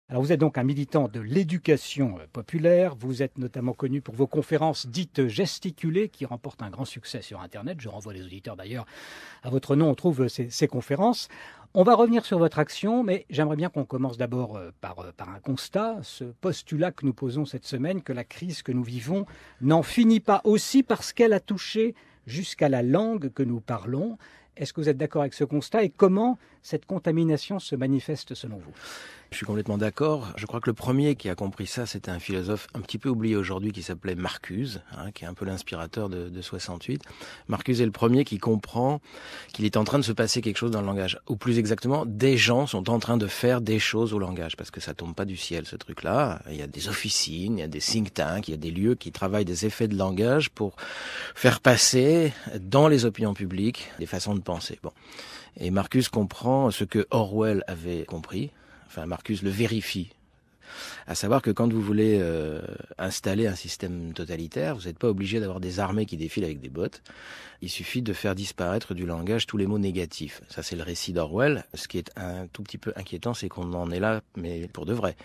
Alors vous êtes donc un militant de l'éducation populaire, vous êtes notamment connu pour vos conférences dites gesticulées qui remportent un grand succès sur Internet. Je renvoie les auditeurs d'ailleurs à votre nom, on trouve ces conférences. On va revenir sur votre action, mais j'aimerais bien qu'on commence d'abord par un constat, ce postulat que nous posons cette semaine, que la crise que nous vivons n'en finit pas aussi parce qu'elle a touché jusqu'à la langue que nous parlons. Est-ce que vous êtes d'accord avec ce constat et comment cette contamination se manifeste selon vous ? Je suis complètement d'accord. Je crois que le premier qui a compris ça, c'était un philosophe un petit peu oublié aujourd'hui qui s'appelait Marcuse, qui est un peu l'inspirateur de 68. Marcuse est le premier qui comprend qu'il est en train de se passer quelque chose dans le langage. Ou plus exactement, des gens sont en train de faire des choses au langage, parce que ça tombe pas du ciel, ce truc-là. Il y a des officines, il y a des think tanks, il y a des lieux qui travaillent des effets de langage pour faire passer dans les opinions publiques des façons de penser. Bon. Et Marcuse comprend ce que Orwell avait compris. Enfin, Marcuse le vérifie. À savoir que quand vous voulez installer un système totalitaire, vous n'êtes pas obligé d'avoir des armées qui défilent avec des bottes. Il suffit de faire disparaître du langage tous les mots négatifs. Ça, c'est le récit d'Orwell. Ce qui est un tout petit peu inquiétant, c'est qu'on en est là, mais pour de vrai.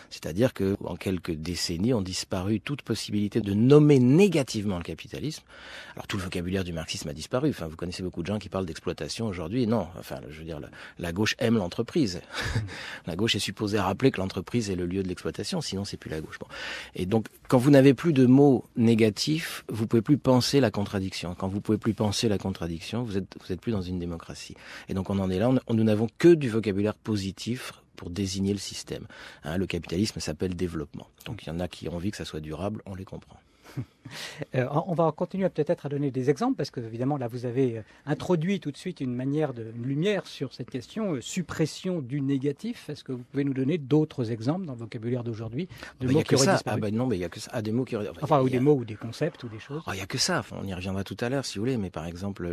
C'est-à-dire que en quelques décennies, ont disparu toute possibilité de nommer négativement le capitalisme. Alors, tout le vocabulaire du marxisme a disparu. Enfin, vous connaissez beaucoup de gens qui parlent d'exploitation aujourd'hui. Non, enfin, je veux dire, la gauche aime l'entreprise. La gauche est supposée rappeler que l'entreprise est le lieu de l'exploitation, sinon c'est plus la gauche. Bon. Et donc, quand vous n'avez plus de mots négatifs, vous pouvez plus penser la contradiction. Quand vous pouvez plus penser la contradiction, vous êtes plus dans une démocratie. Et donc on en est là, nous n'avons que du vocabulaire positif pour désigner le système. Le capitalisme s'appelle développement. Donc il y en a qui ont envie que ça soit durable, on les comprend. On va continuer peut-être à donner des exemples parce que évidemment là vous avez introduit tout de suite une lumière sur cette question suppression du négatif. Est-ce que vous pouvez nous donner d'autres exemples dans le vocabulaire d'aujourd'hui de mots qui auraient disparu ? Non, mais il y a que ça. Des mots qui auraient... Enfin, ou des mots ou des concepts ou des choses. Il y a que ça. Enfin, on y reviendra tout à l'heure si vous voulez. Mais par exemple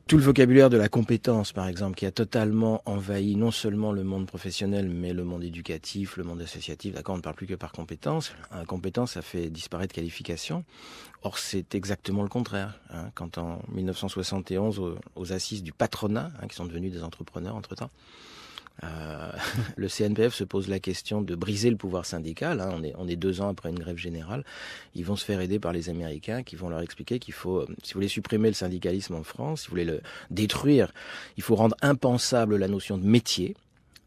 tout le vocabulaire de la compétence, par exemple, qui a totalement envahi non seulement le monde professionnel, mais le monde éducatif, le monde associatif. D'accord, on ne parle plus que par compétence. Compétence, ça fait disparaître qualification. Or, c'est exactement le contraire. Quand en 1971, aux assises du patronat, qui sont devenus des entrepreneurs entre-temps, le CNPF se pose la question de briser le pouvoir syndical. On est 2 ans après une grève générale. Ils vont se faire aider par les Américains qui vont leur expliquer qu'il faut, si vous voulez supprimer le syndicalisme en France, si vous voulez le détruire, il faut rendre impensable la notion de métier.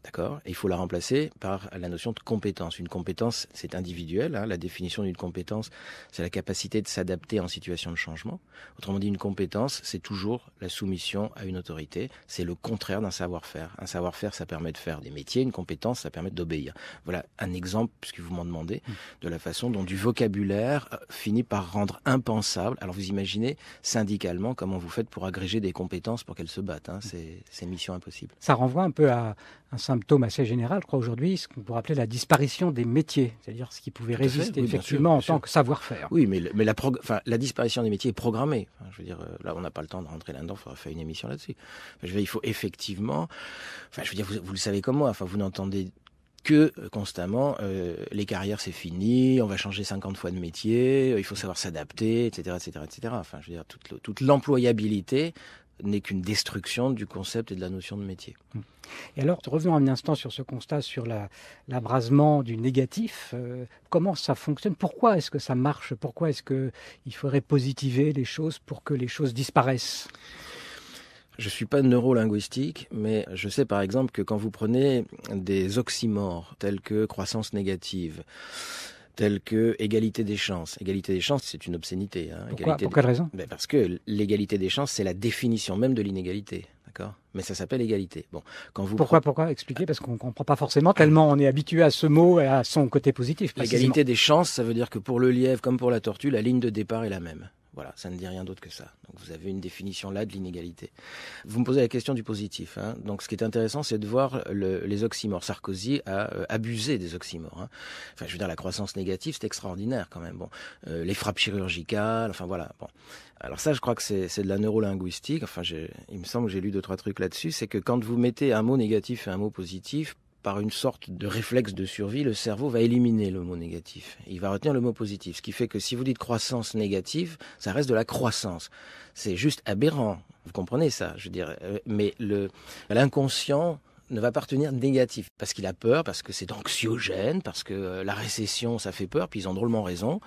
D'accord ? Et il faut la remplacer par la notion de compétence. Une compétence, c'est individuel. La définition d'une compétence, c'est la capacité de s'adapter en situation de changement. Autrement dit, une compétence, c'est toujours la soumission à une autorité. C'est le contraire d'un savoir-faire. Un savoir-faire, ça permet de faire des métiers. Une compétence, ça permet d'obéir. Voilà un exemple, puisque vous m'en demandez, de la façon dont du vocabulaire finit par rendre impensable. Alors vous imaginez, syndicalement, comment vous faites pour agréger des compétences pour qu'elles se battent. C'est mission impossible. Ça renvoie un peu à un symptôme assez général, je crois, aujourd'hui, ce qu'on pourrait appeler la disparition des métiers, c'est-à-dire ce qui pouvait résister effectivement en tant que savoir-faire. Oui, mais la disparition des métiers est programmée. Je veux dire, là, on n'a pas le temps de rentrer là-dedans, il faudra faire une émission là-dessus. Je veux dire, il faut effectivement... je veux dire, vous le savez comme moi, vous n'entendez que constamment, les carrières c'est fini, on va changer 50 fois de métier, il faut savoir s'adapter, etc., etc., etc. Je veux dire, toute l'employabilité n'est qu'une destruction du concept et de la notion de métier. Et alors, revenons un instant sur ce constat, sur l'abrasement du négatif. Comment ça fonctionne ? Pourquoi est-ce que ça marche ? Pourquoi est-ce qu'il faudrait positiver les choses pour que les choses disparaissent ? Je suis pas neurolinguistique, mais je sais par exemple que quand vous prenez des oxymores tels que croissance négative, tels que égalité des chances. Égalité des chances, c'est une obscénité. Pour quelle raison ? Parce que l'égalité des chances, c'est la définition même de l'inégalité. D'accord ? Mais ça s'appelle égalité. Bon, Pourquoi expliquer ? Parce qu'on ne comprend pas forcément, tellement on est habitué à ce mot et à son côté positif. L'égalité des chances, ça veut dire que pour le lièvre comme pour la tortue, la ligne de départ est la même. Voilà, ça ne dit rien d'autre que ça. Donc vous avez une définition là de l'inégalité. Vous me posez la question du positif. Donc ce qui est intéressant, c'est de voir les oxymores. Sarkozy a abusé des oxymores. Je veux dire, la croissance négative, c'est extraordinaire quand même. Bon, les frappes chirurgicales, voilà. Bon. Alors ça, je crois que c'est de la neurolinguistique. Il me semble que j'ai lu 2-3 trucs là-dessus. C'est que quand vous mettez un mot négatif et un mot positif, par une sorte de réflexe de survie, le cerveau va éliminer le mot négatif. Il va retenir le mot positif. Ce qui fait que si vous dites croissance négative, ça reste de la croissance. C'est juste aberrant. Vous comprenez ça ? Je veux dire, mais l'inconscient ne va pas retenir négatif, parce qu'il a peur, parce que c'est anxiogène, parce que la récession, ça fait peur, puis ils ont drôlement raison,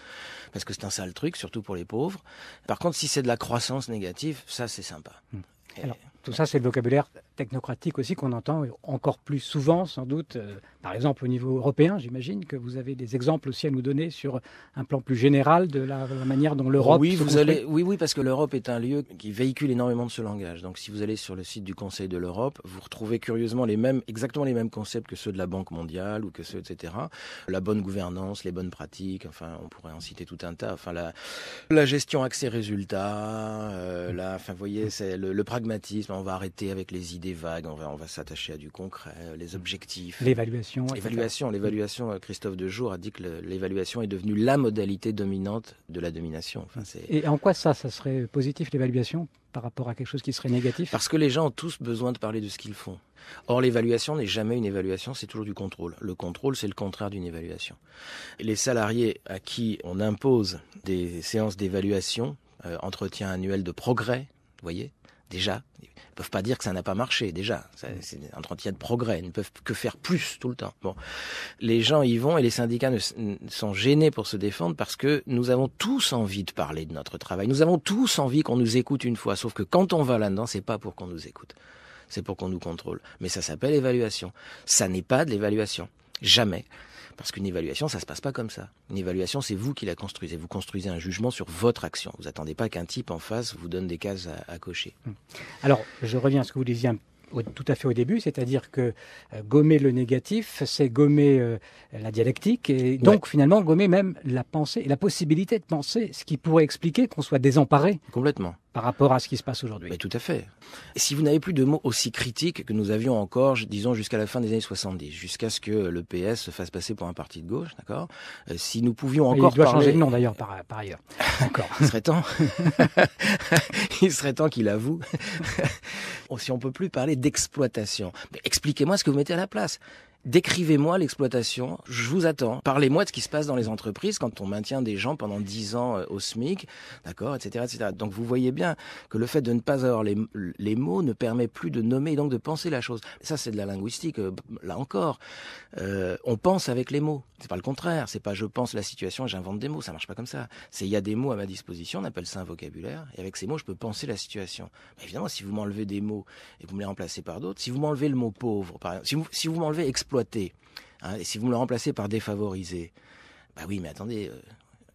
parce que c'est un sale truc, surtout pour les pauvres. Par contre, si c'est de la croissance négative, ça, c'est sympa. Alors, tout ça, c'est le vocabulaire technocratique aussi qu'on entend encore plus souvent, sans doute. Par exemple, au niveau européen, j'imagine que vous avez des exemples aussi à nous donner sur un plan plus général de la manière dont l'Europe oui, se construit. Oui, parce que l'Europe est un lieu qui véhicule énormément de ce langage. Donc, si vous allez sur le site du Conseil de l'Europe, vous retrouvez curieusement exactement les mêmes concepts que ceux de la Banque mondiale ou que ceux, etc. La bonne gouvernance, les bonnes pratiques, enfin, on pourrait en citer tout un tas. Enfin, la gestion accès-résultat, vous voyez, c'est le pragmatisme. On va arrêter avec les idées vagues, on va s'attacher à du concret, les objectifs. L'évaluation. L'évaluation, Christophe Dejour a dit que l'évaluation est devenue la modalité dominante de la domination. Enfin, et en quoi ça serait positif, l'évaluation, par rapport à quelque chose qui serait négatif? Parce que les gens ont tous besoin de parler de ce qu'ils font. Or, l'évaluation n'est jamais une évaluation, c'est toujours du contrôle. Le contrôle, c'est le contraire d'une évaluation. Les salariés à qui on impose des séances d'évaluation, entretien annuel de progrès, vous voyez, déjà, ils ne peuvent pas dire que ça n'a pas marché, déjà. C'est un entretien de progrès, ils ne peuvent que faire plus tout le temps. Bon. Les gens y vont et les syndicats sont gênés pour se défendre parce que nous avons tous envie de parler de notre travail. Nous avons tous envie qu'on nous écoute une fois, sauf que quand on va là-dedans, c'est pas pour qu'on nous écoute. C'est pour qu'on nous contrôle. Mais ça s'appelle évaluation. Ça n'est pas de l'évaluation. Jamais. Parce qu'une évaluation, ça se passe pas comme ça. Une évaluation, c'est vous qui la construisez. Vous construisez un jugement sur votre action. Vous attendez pas qu'un type en face vous donne des cases à cocher. Alors, je reviens à ce que vous disiez tout à fait au début, c'est-à-dire que gommer le négatif, c'est gommer la dialectique et donc finalement gommer même la pensée, la possibilité de penser, ce qui pourrait expliquer qu'on soit désemparé. Complètement. Par rapport à ce qui se passe aujourd'hui. Mais tout à fait. Et si vous n'avez plus de mots aussi critiques que nous avions encore, disons jusqu'à la fin des années 70, jusqu'à ce que le PS se fasse passer pour un parti de gauche, d'accord ? Si nous pouvions encore il doit changer de nom d'ailleurs par ailleurs. Encore. Il serait temps. Il serait temps qu'il avoue. Si on peut plus parler d'exploitation, mais expliquez-moi ce que vous mettez à la place. Décrivez-moi l'exploitation, je vous attends. Parlez-moi de ce qui se passe dans les entreprises quand on maintient des gens pendant 10 ans au SMIC, d'accord, etc., etc. Donc vous voyez bien que le fait de ne pas avoir les mots ne permet plus de nommer et donc de penser la chose. Ça, c'est de la linguistique, là encore. On pense avec les mots. C'est pas le contraire. C'est pas je pense la situation et j'invente des mots. Ça marche pas comme ça. C'est il y a des mots à ma disposition, on appelle ça un vocabulaire, et avec ces mots, je peux penser la situation. Mais évidemment, si vous m'enlevez des mots et vous me les remplacez par d'autres, si vous m'enlevez le mot pauvre, par exemple, si vous m'enlevez exploité, hein, et si vous me le remplacez par défavorisé, bah oui, mais attendez,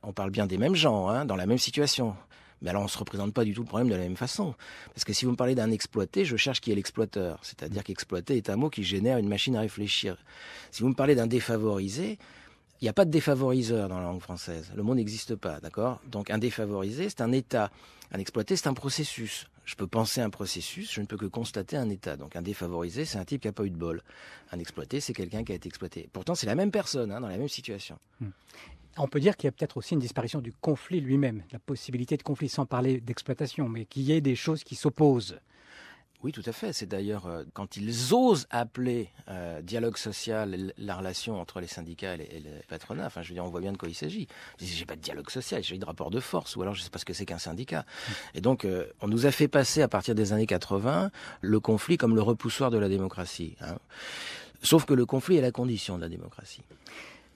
on parle bien des mêmes gens, hein, dans la même situation. Mais alors on ne se représente pas du tout le problème de la même façon. Parce que si vous me parlez d'un exploité, je cherche qui est l'exploiteur. C'est-à-dire qu'exploiter est un mot qui génère une machine à réfléchir. Si vous me parlez d'un défavorisé, il n'y a pas de défavoriseur dans la langue française. Le mot n'existe pas, d'accord ? Donc un défavorisé, c'est un état. Un exploité, c'est un processus. Je peux penser un processus, je ne peux que constater un état. Donc un défavorisé, c'est un type qui n'a pas eu de bol. Un exploité, c'est quelqu'un qui a été exploité. Pourtant, c'est la même personne, hein, dans la même situation. On peut dire qu'il y a peut-être aussi une disparition du conflit lui-même, la possibilité de conflit, sans parler d'exploitation, mais qu'il y ait des choses qui s'opposent. Oui, tout à fait. C'est d'ailleurs quand ils osent appeler dialogue social la relation entre les syndicats et le patronat. Enfin, je veux dire, on voit bien de quoi il s'agit. Je dis, j'ai pas de dialogue social, j'ai de rapport de force, ou alors je sais pas ce que c'est qu'un syndicat. Et donc, on nous a fait passer à partir des années 80 le conflit comme le repoussoir de la démocratie. Hein. Sauf que le conflit est la condition de la démocratie.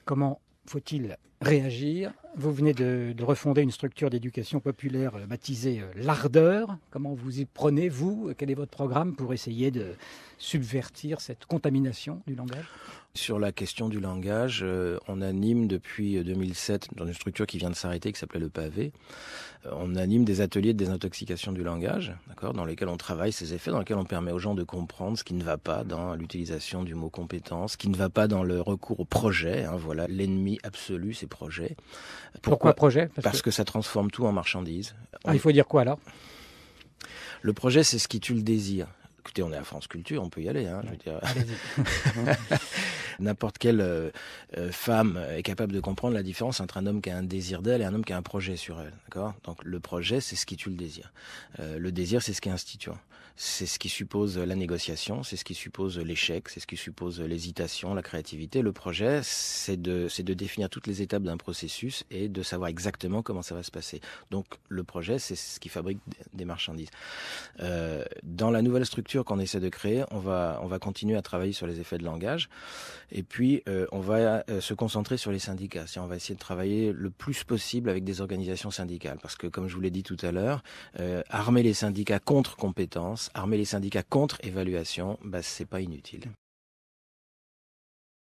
Comment faut-il réagir? Vous venez de refonder une structure d'éducation populaire baptisée l'Ardeur. Comment vous y prenez, vous? Quel est votre programme pour essayer de subvertir cette contamination du langage? Sur la question du langage, on anime depuis 2007, dans une structure qui vient de s'arrêter, qui s'appelait le Pavé, on anime des ateliers de désintoxication du langage, d'accord, dans lesquels on travaille ces effets, dans lesquels on permet aux gens de comprendre ce qui ne va pas dans l'utilisation du mot compétence, ce qui ne va pas dans le recours au projet. Hein, voilà, l'ennemi absolu, c'est projet. Pourquoi projet? Parce que ça transforme tout en marchandise. Il faut dire quoi alors? Le projet, c'est ce qui tue le désir. Écoutez, on est à France Culture, on peut y aller. Hein, je veux dire. N'importe quelle femme est capable de comprendre la différence entre un homme qui a un désir d'elle et un homme qui a un projet sur elle. D'accord ? Donc le projet, c'est ce qui tue le désir. Le désir, c'est ce qui est instituant. C'est ce qui suppose la négociation, c'est ce qui suppose l'échec, c'est ce qui suppose l'hésitation, la créativité. Le projet, c'est de définir toutes les étapes d'un processus et de savoir exactement comment ça va se passer. Donc le projet, c'est ce qui fabrique des marchandises. Dans la nouvelle structure qu'on essaie de créer, on va continuer à travailler sur les effets de langage et puis on va se concentrer sur les syndicats. On va essayer de travailler le plus possible avec des organisations syndicales parce que, comme je vous l'ai dit tout à l'heure, armer les syndicats contre compétences, armer les syndicats contre évaluation, c'est pas inutile.